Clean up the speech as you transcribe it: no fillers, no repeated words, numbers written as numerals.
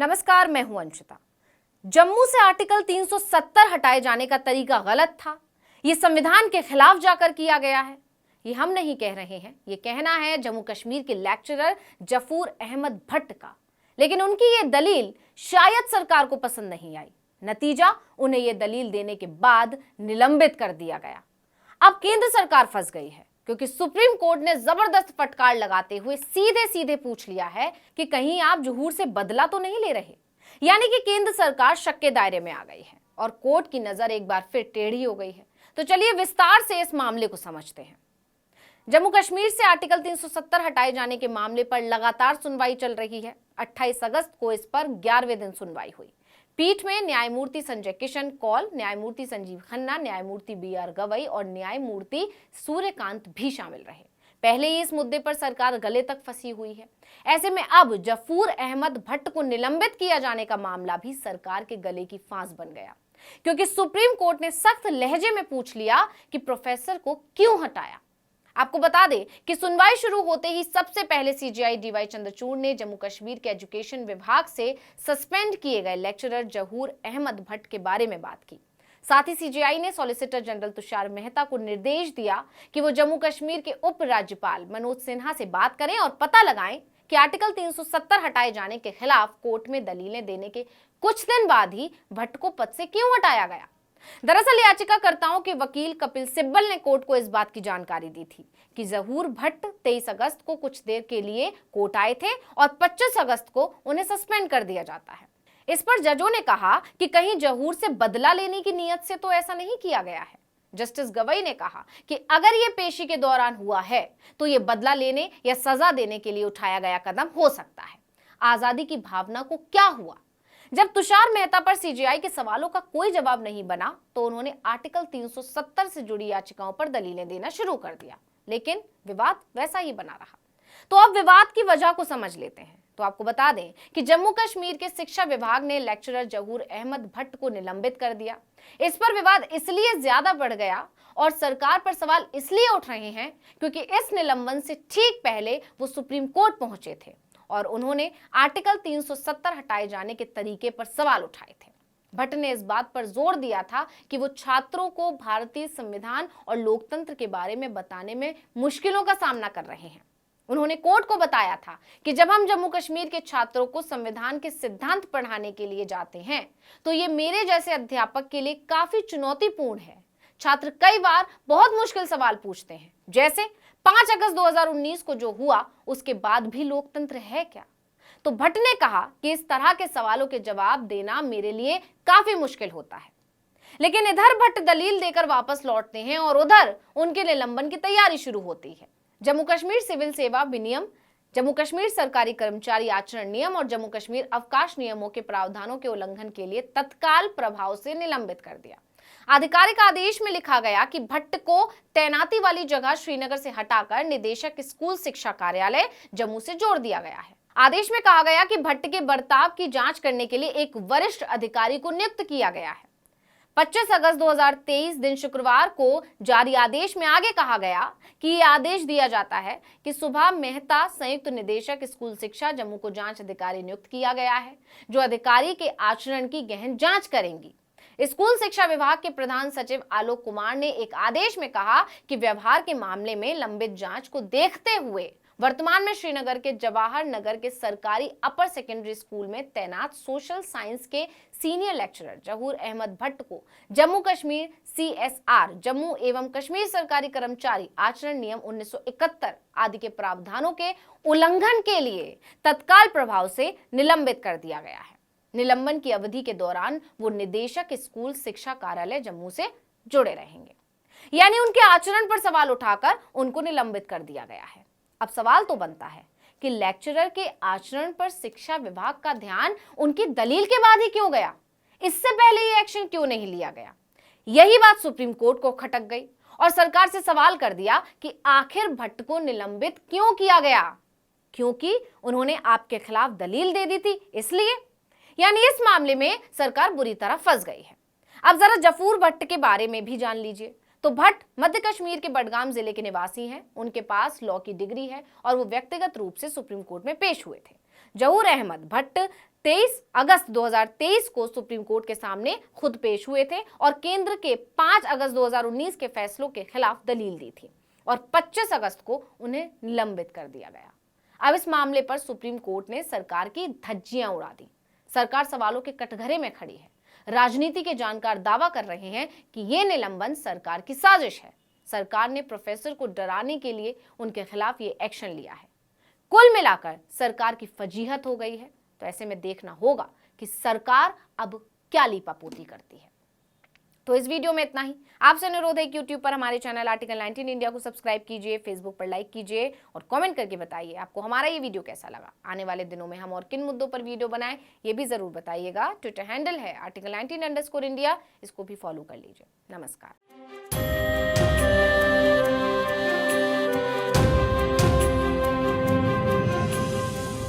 नमस्कार, मैं हूं अंशिता। जम्मू से आर्टिकल 370 हटाए जाने का तरीका गलत था। ये संविधान के खिलाफ जाकर किया गया है। ये हम नहीं कह रहे हैं, ये कहना है जम्मू कश्मीर के लेक्चरर जफूर अहमद भट्ट का। लेकिन उनकी ये दलील शायद सरकार को पसंद नहीं आई। नतीजा, उन्हें ये दलील देने के बाद निलंबित कर दिया गया। अब केंद्र सरकार फंस गई है, क्योंकि सुप्रीम कोर्ट ने जबरदस्त फटकार लगाते हुए सीधे सीधे पूछ लिया है कि कहीं आप ज़हूर से बदला तो नहीं ले रहे। यानी कि केंद्र सरकार शक के दायरे में आ गई है और कोर्ट की नजर एक बार फिर टेढ़ी हो गई है। तो चलिए विस्तार से इस मामले को समझते हैं। जम्मू कश्मीर से आर्टिकल 370 हटाए जाने के मामले पर लगातार सुनवाई चल रही है। 28 अगस्त को इस पर 11वें दिन सुनवाई हुई। पीठ में न्यायमूर्ति संजय किशन कौल, न्यायमूर्ति संजीव खन्ना, न्यायमूर्ति BR गवई और न्यायमूर्ति सूर्यकांत भी शामिल रहे। पहले ही इस मुद्दे पर सरकार गले तक फंसी हुई है। ऐसे में अब जफूर अहमद भट्ट को निलंबित किया जाने का मामला भी सरकार के गले की फांस बन गया, क्योंकि सुप्रीम कोर्ट ने सख्त लहजे में पूछ लिया कि प्रोफेसर को क्यों हटाया। आपको बता दें कि सुनवाई शुरू होते ही सबसे पहले CJI DY चंद्रचूड़ ने जम्मू कश्मीर के एजुकेशन विभाग से सस्पेंड किए गए लेक्चरर जहूर अहमद भट्ट के बारे में बात की। साथ ही CJI ने सॉलिसिटर जनरल तुषार मेहता को निर्देश दिया कि वो जम्मू कश्मीर के उप राज्यपाल मनोज सिन्हा से बात करें और पता लगाएं कि आर्टिकल 370 हटाए जाने के खिलाफ कोर्ट में दलीलें देने के कुछ दिन बाद ही भट्ट को पद से क्यों हटाया गया। दरअसल याचिकाकर्ताओं के वकील कपिल सिब्बल ने कोर्ट को इस बात की जानकारी दी थी कि जहूर भट्ट 23 अगस्त को कुछ देर के लिए कोर्ट आए थे और 25 अगस्त को उन्हें सस्पेंड कर दिया जाता है। इस पर जजों ने कहा कि कहीं जहूर से बदला लेने की नीयत से तो ऐसा नहीं किया गया है। जस्टिस गवई ने कहा कि अगर ये पेशी के दौरान हुआ है तो ये बदला लेने या सजा देने के लिए उठाया गया कदम हो सकता है। आजादी की भावना को क्या हुआ? जब तुषार मेहता पर CJI के सवालों का कोई जवाब नहीं बना तो उन्होंने आर्टिकल 370 से जुड़ी याचिकाओं पर दलीलें देना शुरू कर दिया, लेकिन विवाद वैसा ही बना रहा। तो अब विवाद की वजह को समझ लेते हैं। तो आपको बता दें कि जम्मू कश्मीर के शिक्षा विभाग ने लेक्चरर जहूर अहमद भट्ट को निलंबित कर दिया। इस पर विवाद इसलिए ज्यादा बढ़ गया और सरकार पर सवाल इसलिए उठ रहे हैं क्योंकि इस निलंबन से ठीक पहले वो सुप्रीम कोर्ट पहुंचे थे और उन्होंने आर्टिकल 370 हटाए जाने के तरीके पर सवाल उठाए थे। भट्ट ने इस बात पर जोर दिया था कि वो छात्रों को भारतीय संविधान और लोकतंत्र के बारे में बताने में मुश्किलों का सामना कर रहे हैं। उन्होंने कोर्ट को बताया था कि जब हम जम्मू कश्मीर के छात्रों को संविधान के सिद्धांत पढ़ाने के लिए जाते हैं तो ये मेरे जैसे अध्यापक के लिए काफी चुनौतीपूर्ण है। छात्र कई बार बहुत मुश्किल सवाल पूछते हैं, जैसे 5 अगस्त 2019 को जो हुआ उसके बाद भी लोकतंत्र है क्या। तो भट्ट ने कहा कि इस तरह के सवालों के जवाब देना मेरे लिए काफी मुश्किल होता है। लेकिन इधर भट्ट दलील देकर वापस लौटते हैं और उधर उनके निलंबन की तैयारी शुरू होती है। जम्मू कश्मीर सिविल सेवा विनियम, जम्मू कश्मीर सरकारी कर्मचारी आचरण नियम और जम्मू कश्मीर अवकाश नियमों के प्रावधानों के उल्लंघन के लिए तत्काल प्रभाव से निलंबित कर दिया। आधिकारिक आदेश में लिखा गया कि भट्ट को तैनाती वाली जगह श्रीनगर से हटाकर निदेशक स्कूल शिक्षा कार्यालय जम्मू से जोड़ दिया गया है। आदेश में कहा गया कि भट्ट के बर्ताव की जांच करने के लिए एक वरिष्ठ अधिकारी को नियुक्त किया गया है। 25 अगस्त 2023 दिन शुक्रवार को जारी आदेश में आगे कहा गया कि ये आदेश दिया जाता है कि सुबह मेहता संयुक्त निदेशक स्कूल शिक्षा जम्मू को जांच अधिकारी नियुक्त किया गया है, जो अधिकारी के आचरण की गहन जांच करेंगी। स्कूल शिक्षा विभाग के प्रधान सचिव आलोक कुमार ने एक आदेश में कहा कि व्यवहार के मामले में लंबित जांच को देखते हुए वर्तमान में श्रीनगर के जवाहर नगर के सरकारी अपर सेकेंडरी स्कूल में तैनात सोशल साइंस के सीनियर लेक्चरर जहूर अहमद भट्ट को जम्मू कश्मीर CSR जम्मू एवं कश्मीर सरकारी कर्मचारी आचरण नियम 1971 आदि के प्रावधानों के उल्लंघन के लिए तत्काल प्रभाव से निलंबित कर दिया गया है। निलंबन की अवधि के दौरान वो निदेशक स्कूल शिक्षा कार्यालय जम्मू से जुड़े रहेंगे। यानी उनके आचरण पर सवाल उठाकर उनको निलंबित कर दिया गया है। अब सवाल तो बनता है कि लेक्चरर के आचरण पर शिक्षा विभाग का ध्यान उनकी दलील के बाद ही क्यों गया? इससे पहले ये एक्शन क्यों नहीं लिया गया? यही बात सुप्रीम कोर्ट को खटक गई और सरकार से सवाल कर दिया कि आखिर भट्ट को निलंबित क्यों किया गया? क्योंकि उन्होंने आपके खिलाफ दलील दे दी थी, इसलिए। यानी इस मामले में सरकार बुरी तरह फंस गई है। अब जरा जफूर भट्ट के बारे में भी जान लीजिए। तो भट्ट मध्य कश्मीर के बडगाम जिले के निवासी हैं। उनके पास लॉ की डिग्री है और वो व्यक्तिगत रूप से सुप्रीम कोर्ट में पेश हुए थे। जहूर अहमद भट्ट 23 अगस्त 2023 को सुप्रीम कोर्ट के सामने खुद पेश हुए थे और केंद्र के 5 अगस्त 2019 के फैसलों के खिलाफ दलील दी थी और 25 अगस्त को उन्हें निलंबित कर दिया गया। अब इस मामले पर सुप्रीम कोर्ट ने सरकार की धज्जियां उड़ा दी। सरकार सवालों के कटघरे में खड़ी है। राजनीति के जानकार दावा कर रहे हैं कि यह निलंबन सरकार की साजिश है। सरकार ने प्रोफेसर को डराने के लिए उनके खिलाफ ये एक्शन लिया है। कुल मिलाकर सरकार की फजीहत हो गई है। तो ऐसे में देखना होगा कि सरकार अब क्या लीपापोती करती है। तो इस वीडियो में इतना ही। आपसे अनुरोध है कि यूट्यूब पर हमारे चैनल आर्टिकल 19 इंडिया को सब्सक्राइब कीजिए, फेसबुक पर लाइक कीजिए और कमेंट करके बताइए आपको हमारा ये वीडियो कैसा लगा। आने वाले दिनों में हम और किन मुद्दों पर वीडियो बनाएं ये भी जरूर बताइएगा। ट्विटर हैंडल है article19_India, इसको भी फॉलो कर लीजिए। नमस्कार।